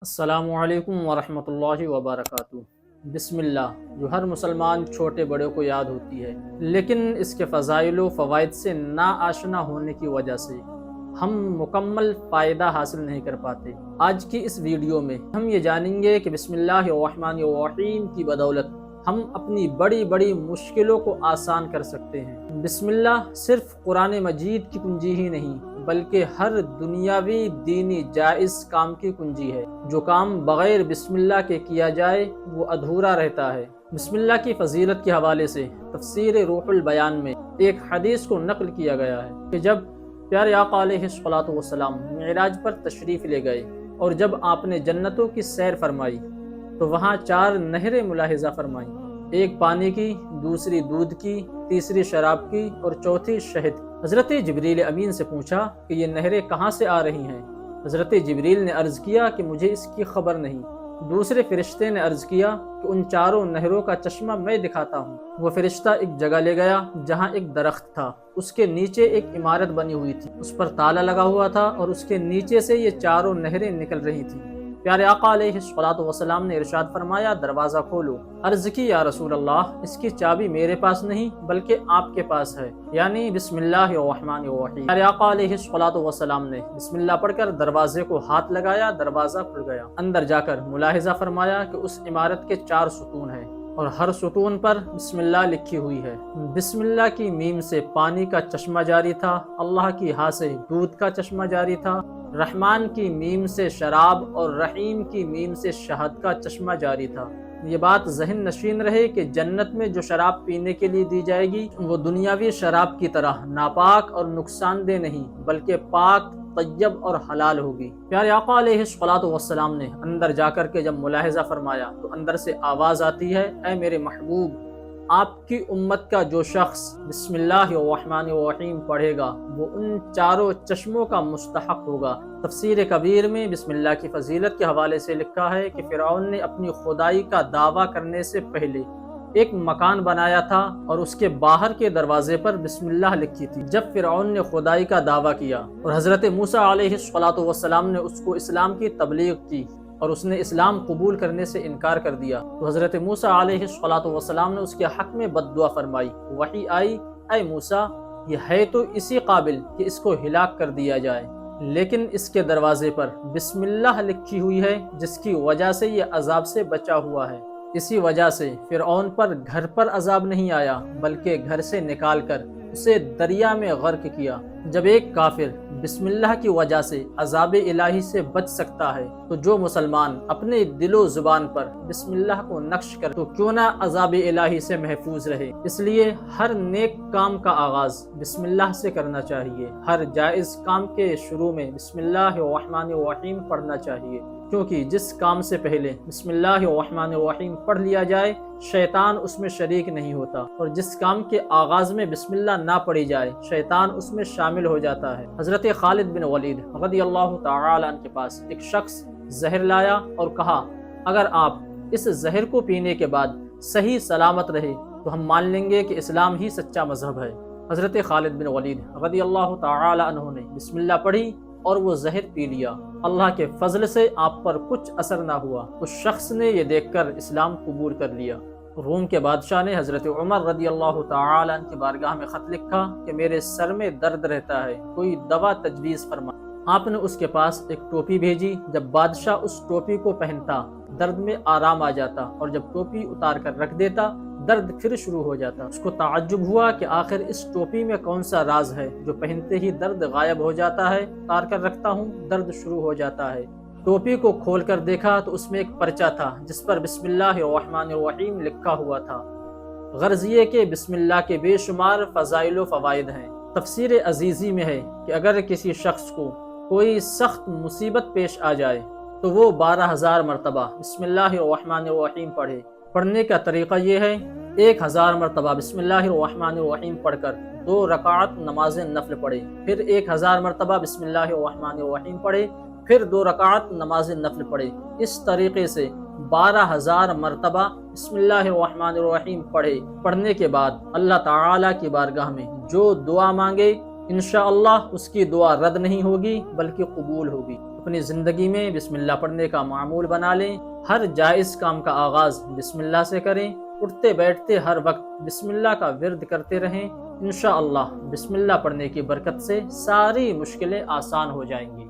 السلام علیکم ورحمۃ اللہ وبرکاتہ۔ بسم اللہ جو ہر مسلمان چھوٹے بڑے کو یاد ہوتی ہے، لیکن اس کے فضائل و فوائد سے ناآشنا ہونے کی وجہ سے ہم مکمل فائدہ حاصل نہیں کر پاتے۔ آج کی اس ویڈیو میں ہم یہ جانیں گے کہ بسم اللہ الرحمن الرحیم کی بدولت ہم اپنی بڑی بڑی مشکلوں کو آسان کر سکتے ہیں۔ بسم اللہ صرف قرآن مجید کی کنجی ہی نہیں بلکہ ہر دنیاوی دینی جائز کام کی کنجی ہے۔ جو کام بغیر بسم اللہ کے کیا جائے وہ ادھورا رہتا ہے۔ بسم اللہ کی فضیلت کے حوالے سے تفسیر روح البیان میں ایک حدیث کو نقل کیا گیا ہے کہ جب پیارے آقا علیہ الصلوۃ والسلام معراج پر تشریف لے گئے اور جب آپ نے جنتوں کی سیر فرمائی تو وہاں 4 نہریں ملاحظہ فرمائیں، ایک پانی کی، دوسری دودھ کی، تیسری شراب کی اور چوتھی شہد کی۔ حضرت جبریل امین سے پوچھا کہ یہ نہریں کہاں سے آ رہی ہیں؟ حضرت جبریل نے عرض کیا کہ مجھے اس کی خبر نہیں۔ دوسرے فرشتے نے عرض کیا کہ ان 4 نہروں کا چشمہ میں دکھاتا ہوں۔ وہ فرشتہ ایک جگہ لے گیا جہاں ایک درخت تھا، اس کے نیچے ایک عمارت بنی ہوئی تھی، اس پر تالا لگا ہوا تھا اور اس کے نیچے سے یہ 4 نہریں نکل رہی تھیں۔ پیارے آقا علیہ الصلوۃ والسلام نے ارشاد فرمایا دروازہ کھولو۔ عرض کی یا رسول اللہ اس کی چابی میرے پاس نہیں بلکہ آپ کے پاس ہے، یعنی بسم اللہ الرحمن الرحیم۔ پیارے آقا علیہ الصلوۃ والسلام نے بسم اللہ پڑھ کر دروازے کو ہاتھ لگایا، دروازہ کھل گیا۔ اندر جا کر ملاحظہ فرمایا کہ اس عمارت کے 4 ستون ہیں اور ہر ستون پر بسم اللہ لکھی ہوئی ہے۔ بسم اللہ کی میم سے پانی کا چشمہ جاری تھا، اللہ کی ہاء سے دودھ کا چشمہ جاری تھا، رحمان کی میم سے شراب اور رحیم کی میم سے شہد کا چشمہ جاری تھا۔ یہ بات ذہن نشین رہے کہ جنت میں جو شراب پینے کے لیے دی جائے گی وہ دنیاوی شراب کی طرح ناپاک اور نقصان دہ نہیں بلکہ پاک، طیب اور حلال ہوگی۔ پیارے آقا علیہ الصلوۃ والسلام نے اندر جا کر کے جب ملاحظہ فرمایا تو اندر سے آواز آتی ہے، اے میرے محبوب، آپ کی امت کا جو شخص بسم اللہ الرحمن الرحیم پڑھے گا وہ ان 4 چشموں کا مستحق ہوگا۔ تفسیر کبیر میں بسم اللہ کی فضیلت کے حوالے سے لکھا ہے کہ فرعون نے اپنی خدائی کا دعویٰ کرنے سے پہلے ایک مکان بنایا تھا اور اس کے باہر کے دروازے پر بسم اللہ لکھی تھی۔ جب فرعون نے خدائی کا دعویٰ کیا اور حضرت موسیٰ علیہ الصلوۃ والسلام نے اس کو اسلام کی تبلیغ کی اور اس نے اسلام قبول کرنے سے انکار کر دیا تو حضرت موسیٰ علیہ الصلوۃ والسلام نے اس کے حق میں بد دعا فرمائی۔ وحی آئی، اے موسیٰ یہ ہے تو اسی قابل کہ اس کو ہلاک کر دیا جائے، لیکن اس کے دروازے پر بسم اللہ لکھی ہوئی ہے جس کی وجہ سے یہ عذاب سے بچا ہوا ہے۔ اسی وجہ سے فرعون پر گھر پر عذاب نہیں آیا بلکہ گھر سے نکال کر اسے دریا میں غرق کیا۔ جب ایک کافر بسم اللہ کی وجہ سے عذاب الہی سے بچ سکتا ہے تو جو مسلمان اپنے دل و زبان پر بسم اللہ کو نقش کر تو کیوں نہ عذاب الہی سے محفوظ رہے۔ اس لیے ہر نیک کام کا آغاز بسم اللہ سے کرنا چاہیے، ہر جائز کام کے شروع میں بسم اللہ الرحمن الرحیم پڑھنا چاہیے، کیونکہ جس کام سے پہلے بسم اللہ الرحمن الرحیم پڑھ لیا جائے شیطان اس میں شریک نہیں ہوتا، اور جس کام کے آغاز میں بسم اللہ نہ پڑھی جائے شیطان اس میں شامل ہو جاتا ہے۔ حضرت خالد بن ولید رضی اللہ تعالی عنہ کے پاس ایک شخص زہر لایا اور کہا اگر آپ اس زہر کو پینے کے بعد صحیح سلامت رہے تو ہم مان لیں گے کہ اسلام ہی سچا مذہب ہے۔ حضرت خالد بن ولید رضی اللہ تعالی عنہ نے بسم اللہ پڑھی اور وہ زہر پی لیا۔ اللہ کے فضل سے آپ پر کچھ اثر نہ ہوا۔ اس شخص نے یہ دیکھ کر اسلام قبول کر لیا۔ روم کے بادشاہ نے حضرت عمر رضی اللہ تعالی عنہ کی بارگاہ میں خط لکھا کہ میرے سر میں درد رہتا ہے، کوئی دوا تجویز فرما۔ آپ نے اس کے پاس ایک ٹوپی بھیجی۔ جب بادشاہ اس ٹوپی کو پہنتا درد میں آرام آ جاتا اور جب ٹوپی اتار کر رکھ دیتا درد پھر شروع ہو جاتا۔ اس کو تعجب ہوا کہ آخر اس ٹوپی میں کون سا راز ہے جو پہنتے ہی درد غائب ہو جاتا ہے، اتار کر رکھتا ہوں درد شروع ہو جاتا ہے۔ ٹوپی کو کھول کر دیکھا تو اس میں ایک پرچہ تھا جس پر بسم اللہ الرحمن الرحیم لکھا ہوا تھا۔ غرض یہ کہ بسم اللہ کے بے شمار فضائل و فوائد ہیں۔ تفسیر عزیزی میں ہے کہ اگر کسی شخص کو کوئی سخت مصیبت پیش آ جائے تو وہ 12,000 مرتبہ بسم اللہ الرحمن الرحیم پڑھے۔ پڑھنے کا طریقہ یہ ہے 1000 مرتبہ بسم اللہ الرحمن الرحیم پڑھ کر 2 رکعت نماز نفل پڑھے، پھر 1000 مرتبہ بسم اللہ الرحمن الرحیم پڑھے، پھر 2 رکعت نماز نفل پڑھے۔ اس طریقے سے 12,000 مرتبہ بسم اللہ الرحمن الرحیم پڑھنے کے بعد اللہ تعالیٰ کی بارگاہ میں جو دعا مانگے انشاءاللہ اس کی دعا رد نہیں ہوگی بلکہ قبول ہوگی۔ اپنی زندگی میں بسم اللہ پڑھنے کا معمول بنا لیں۔ ہر جائز کام کا آغاز بسم اللہ سے کریں۔ اٹھتے بیٹھتے ہر وقت بسم اللہ کا ورد کرتے رہیں۔ انشاءاللہ بسم اللہ پڑھنے کی برکت سے ساری مشکلیں آسان ہو جائیں گی۔